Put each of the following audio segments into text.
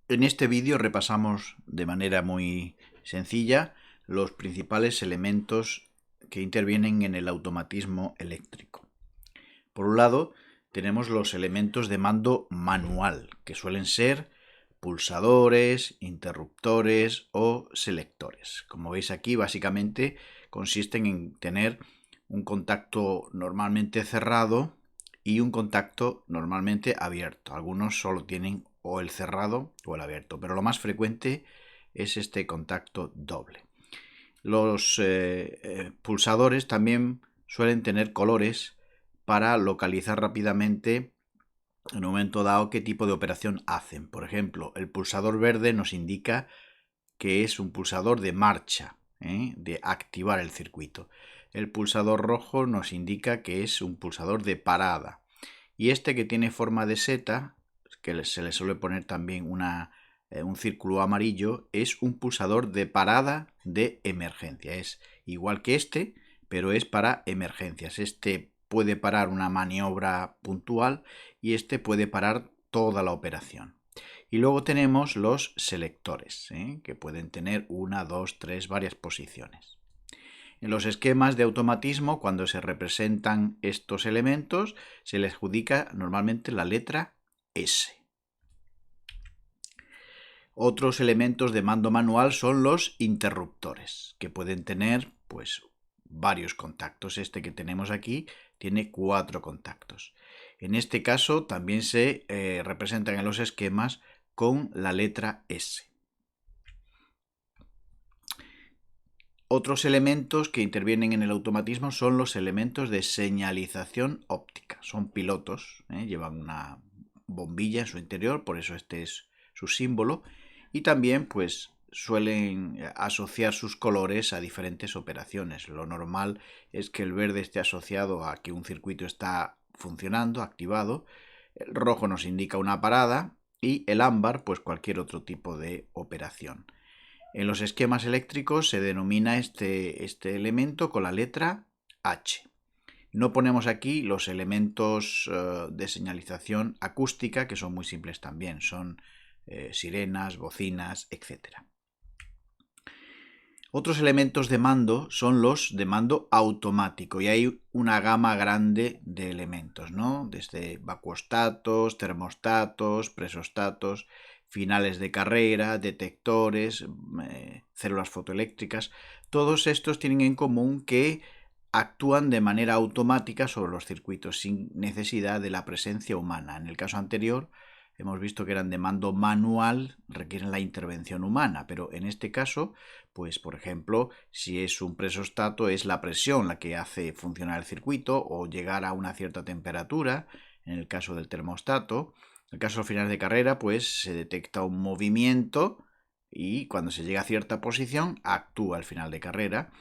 En este vídeo repasamos de manera muy sencilla los principales elementos que intervienen en el automatismo eléctrico. Por un lado, tenemos los elementos de mando manual, que suelen ser pulsadores, interruptores o selectores. Como veis aquí, básicamente consisten en tener un contacto normalmente cerrado y un contacto normalmente abierto. Algunos solo tienen o el cerrado o el abierto, pero lo más frecuente es este contacto doble. Los pulsadores también suelen tener colores para localizar rápidamente en un momento dado qué tipo de operación hacen. Por ejemplo, el pulsador verde nos indica que es un pulsador de marcha, de activar el circuito. El pulsador rojo nos indica que es un pulsador de parada. Y este que tiene forma de seta, que se le suele poner también un círculo amarillo, es un pulsador de parada de emergencia. Es igual que este, pero es para emergencias. Este puede parar una maniobra puntual y este puede parar toda la operación. Y luego tenemos los selectores, que pueden tener una, dos, tres, varias posiciones. En los esquemas de automatismo, cuando se representan estos elementos, se les adjudica normalmente la letra S. Otros elementos de mando manual son los interruptores, que pueden tener varios contactos. Este que tenemos aquí tiene 4 contactos. En este caso también se representan en los esquemas con la letra S. Otros elementos que intervienen en el automatismo son los elementos de señalización óptica. Son pilotos, llevan una bombilla en su interior, por eso este es su símbolo, y también suelen asociar sus colores a diferentes operaciones. Lo normal es que el verde esté asociado a que un circuito está funcionando, activado, el rojo nos indica una parada y el ámbar cualquier otro tipo de operación. En los esquemas eléctricos se denomina este elemento con la letra H. No ponemos aquí los elementos de señalización acústica, que son muy simples también, son sirenas, bocinas, etc. Otros elementos de mando son los de mando automático y hay una gama grande de elementos, ¿no? Desde vacuostatos, termostatos, presostatos, finales de carrera, detectores, células fotoeléctricas. Todos estos tienen en común que actúan de manera automática sobre los circuitos sin necesidad de la presencia humana. En el caso anterior hemos visto que eran de mando manual, requieren la intervención humana, pero en este caso, por ejemplo, si es un presostato, es la presión la que hace funcionar el circuito o llegar a una cierta temperatura, en el caso del termostato. En el caso de finales de carrera, se detecta un movimiento y cuando se llega a cierta posición, actúa el final de carrera.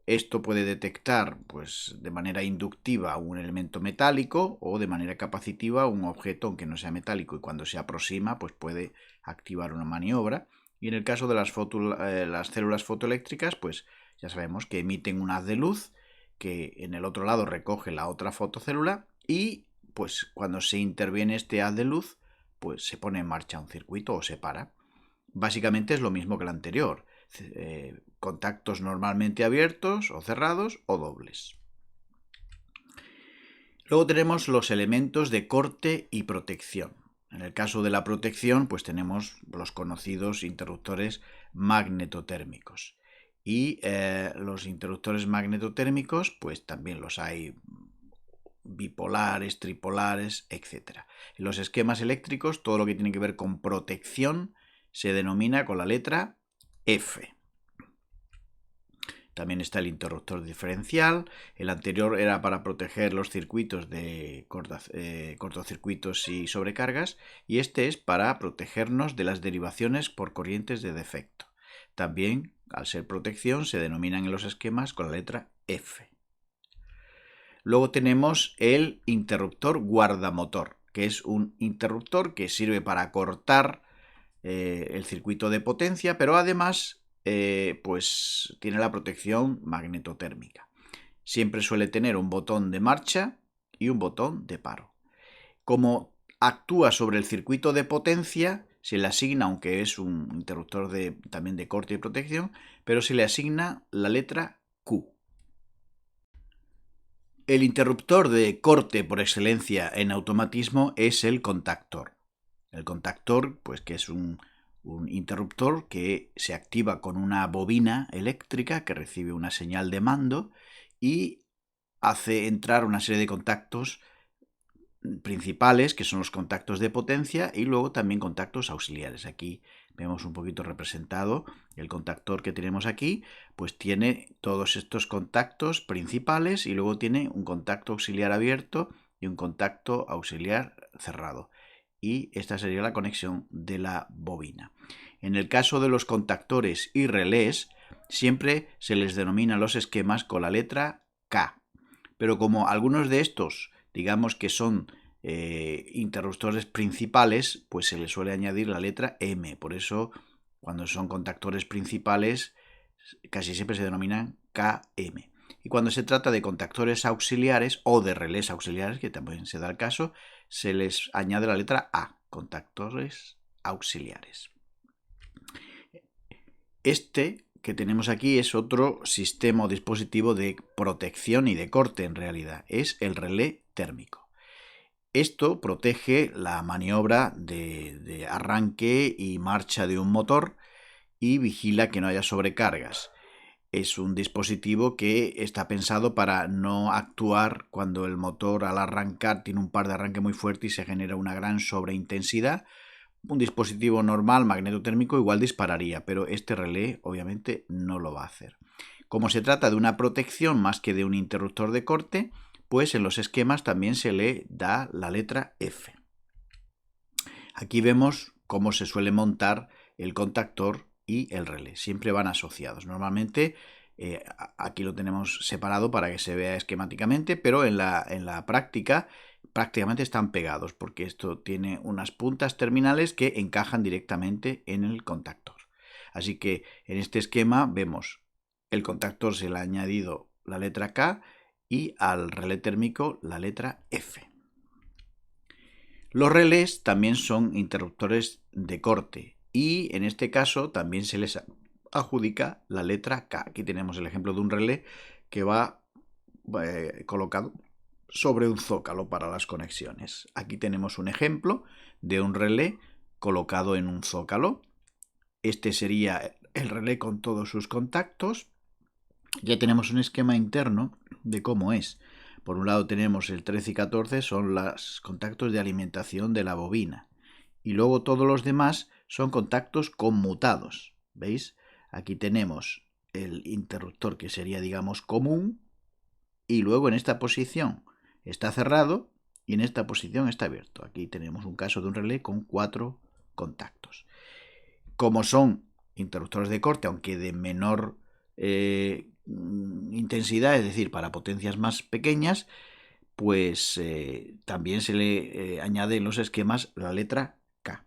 Esto puede detectar de manera inductiva un elemento metálico o de manera capacitiva un objeto aunque no sea metálico, y cuando se aproxima puede activar una maniobra. Y en el caso de las células fotoeléctricas, ya sabemos que emiten un haz de luz que en el otro lado recoge la otra fotocélula y cuando se interviene este haz de luz se pone en marcha un circuito o se para. Básicamente es lo mismo que el anterior. Contactos normalmente abiertos o cerrados o dobles. Luego tenemos los elementos de corte y protección. En el caso de la protección, tenemos los conocidos interruptores magnetotérmicos. Y los interruptores magnetotérmicos, también los hay bipolares, tripolares, etc. En los esquemas eléctricos, todo lo que tiene que ver con protección se denomina con la letra F. También está el interruptor diferencial. El anterior era para proteger los circuitos de cortocircuitos y sobrecargas, y este es para protegernos de las derivaciones por corrientes de defecto. También, al ser protección, se denominan en los esquemas con la letra F. Luego tenemos el interruptor guardamotor, que es un interruptor que sirve para cortar el circuito de potencia, pero además pues tiene la protección magnetotérmica. Siempre suele tener un botón de marcha y un botón de paro. Como actúa sobre el circuito de potencia, se le asigna, aunque es un interruptor también de corte y protección, pero se le asigna la letra Q. El interruptor de corte por excelencia en automatismo es el contactor. El contactor, pues que es un interruptor que se activa con una bobina eléctrica que recibe una señal de mando y hace entrar una serie de contactos principales, que son los contactos de potencia, y luego también contactos auxiliares. Aquí vemos un poquito representado el contactor que tenemos aquí, pues tiene todos estos contactos principales y luego tiene un contacto auxiliar abierto y un contacto auxiliar cerrado. Y esta sería la conexión de la bobina. En el caso de los contactores y relés, siempre se les denomina los esquemas con la letra K. Pero como algunos de estos, digamos que son interruptores principales, pues se les suele añadir la letra M. Por eso, cuando son contactores principales, casi siempre se denominan KM. Y cuando se trata de contactores auxiliares o de relés auxiliares, que también se da el caso, se les añade la letra A, contactores auxiliares. Este que tenemos aquí es otro sistema o dispositivo de protección y de corte en realidad. Es el relé térmico. Esto protege la maniobra de arranque y marcha de un motor y vigila que no haya sobrecargas. Es un dispositivo que está pensado para no actuar cuando el motor al arrancar tiene un par de arranque muy fuerte y se genera una gran sobreintensidad. Un dispositivo normal magnetotérmico igual dispararía, pero este relé obviamente no lo va a hacer. Como se trata de una protección más que de un interruptor de corte, pues en los esquemas también se le da la letra F. Aquí vemos cómo se suele montar el contactor y el relé. Siempre van asociados. Normalmente aquí lo tenemos separado para que se vea esquemáticamente, pero en la práctica prácticamente están pegados porque esto tiene unas puntas terminales que encajan directamente en el contactor. Así que en este esquema vemos el contactor se le ha añadido la letra K y al relé térmico la letra F. Los relés también son interruptores de corte y en este caso también se les adjudica la letra K. Aquí tenemos el ejemplo de un relé que va colocado sobre un zócalo para las conexiones. Aquí tenemos un ejemplo de un relé colocado en un zócalo. Este sería el relé con todos sus contactos. Ya tenemos un esquema interno de cómo es. Por un lado tenemos el 13 y 14, son los contactos de alimentación de la bobina. Y luego todos los demás son contactos conmutados. ¿Veis? Aquí tenemos el interruptor que sería, digamos, común. Y luego en esta posición está cerrado y en esta posición está abierto. Aquí tenemos un caso de un relé con 4 contactos. Como son interruptores de corte, aunque de menor intensidad, es decir, para potencias más pequeñas, pues también se le añade en los esquemas la letra K.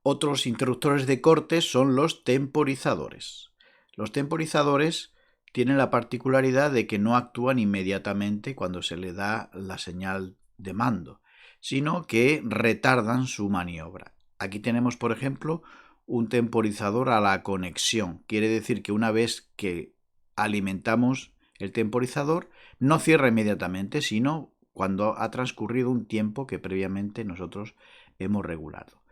Otros interruptores de corte son los temporizadores. Los temporizadores tienen la particularidad de que no actúan inmediatamente cuando se le da la señal de mando, sino que retardan su maniobra. Aquí tenemos, por ejemplo, un temporizador a la conexión. Quiere decir que una vez que alimentamos el temporizador, no cierra inmediatamente, sino cuando ha transcurrido un tiempo que previamente nosotros hemos regulado.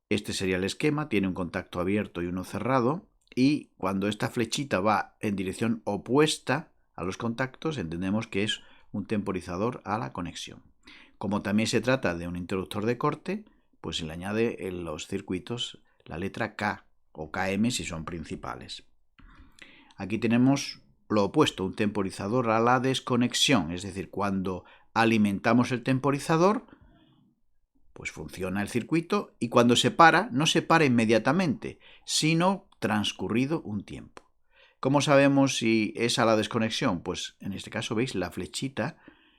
Este sería el esquema, tiene un contacto abierto y uno cerrado, y cuando esta flechita va en dirección opuesta a los contactos, entendemos que es un temporizador a la conexión. Como también se trata de un interruptor de corte, pues se le añade en los circuitos la letra K o KM si son principales. Aquí tenemos lo opuesto, un temporizador a la desconexión, es decir, cuando alimentamos el temporizador, pues funciona el circuito y cuando se para, no se para inmediatamente, sino transcurrido un tiempo. ¿Cómo sabemos si es a la desconexión? Pues en este caso, veis, la flechita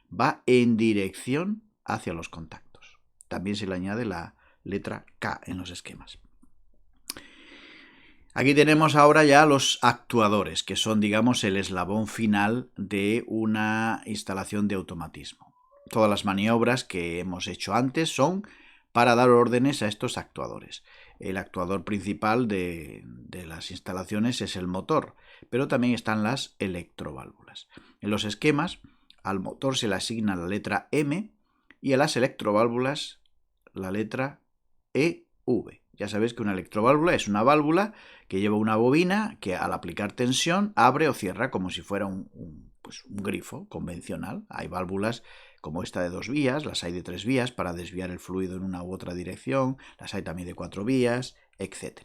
va en dirección hacia los contactos. También se le añade la letra K en los esquemas. Aquí tenemos ahora ya los actuadores, que son, digamos, el eslabón final de una instalación de automatismo. Todas las maniobras que hemos hecho antes son para dar órdenes a estos actuadores. El actuador principal de las instalaciones es el motor, pero también están las electroválvulas. En los esquemas, al motor se le asigna la letra M y a las electroválvulas la letra EV. Ya sabéis que una electroválvula es una válvula que lleva una bobina que al aplicar tensión abre o cierra como si fuera un grifo convencional. Hay válvulas como esta de 2 vías, las hay de 3 vías para desviar el fluido en una u otra dirección, las hay también de 4 vías, etc.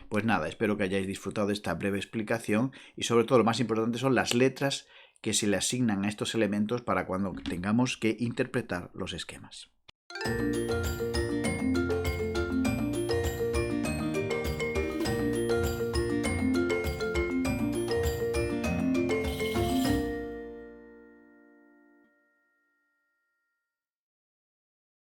Pues nada, espero que hayáis disfrutado de esta breve explicación y sobre todo lo más importante son las letras que se le asignan a estos elementos para cuando tengamos que interpretar los esquemas.